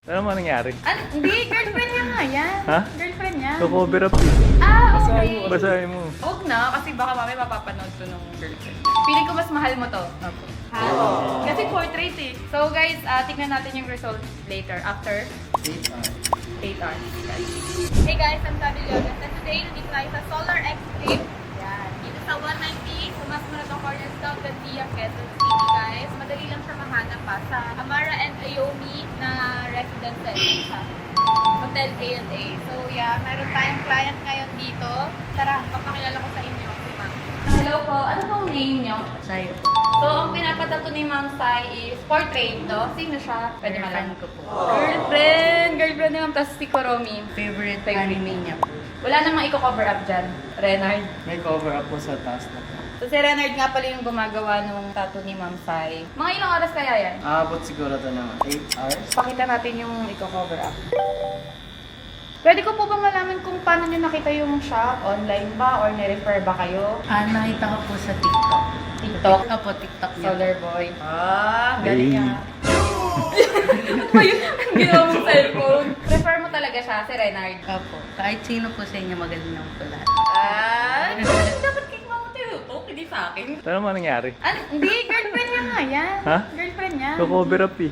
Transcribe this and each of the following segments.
Ano mo nangyari? Ano? Hindi, girlfriend niya nga yan. Ha? Girlfriend niya. Cover up eh. Okay. Basahin mo. Huwag na, kasi baka mamaya mapapanood to ng girlfriend. Feeling ko mas mahal mo to. Opo. Ha? Kasi portrait eh. So guys, tignan natin yung result later, after 8 hours. Guys. Hey guys, I'm Sabi Leones. And today, nandito tayo sa Solar Extreme. Yan. Dito sa 190, Tomas Morato Corner Stop, Gandia, Quezon City, guys. Madali lang siya mahanap pa sa Amara and Ayomi na residence sa Hotel A&A. So yeah, meron tayong client ngayon dito. Tara, papakilala ko sa inyo si Ma'am. Hello po, ano pong name niyo? Sa'yo. So, ang pinapatato ni Ma'am Sai is portrait, no? Sino siya? Pwede malaman ko po. Girlfriend! Girlfriend ni Ma'am, tapos si Koromi. Favorite Favorite. anime niya po. Wala namang i-cover up dyan, Renard. May cover up po sa taas na po. So, si Renard nga pala yung gumagawa nung tattoo ni Ma'am Sai. Mga ilang oras kaya yan? Aabot siguro ito ng 8 hours. Pakita natin yung i-cover up. Pwede ko po ba malaman kung paano nyo nakita yung shop? Online ba? Or ni-refer ba kayo? Nakita ko po sa TikTok. TikTok? Opo, TikTok niya. Solar Boy. Galing niya. Ano ba yun? Ang ginawa mong cellphone. Prefer mo talaga siya, si Renard. Opo. Kahit sino po sa inyo magaling naman po lahat. Dapat kay mama tinutok, hindi sa akin. Ano mo nangyari? Ano? Hindi, girlfriend niya nga yan. Ha? Girlfriend niya. Cover up eh.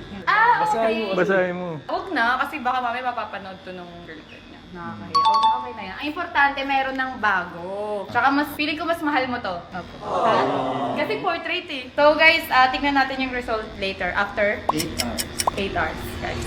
Okay. Basahin mo. Huwag na, kasi baka mamaya mapapanood to ng girlfriend niya. Nakakahiya. Okay na yan. Ang importante, meron ng bago. Tsaka mas, feeling ko mas mahal mo to. Opo. Ha? Kasi portrait eh. So guys, tignan natin yung result later, after 8 hours. 8 hours, guys.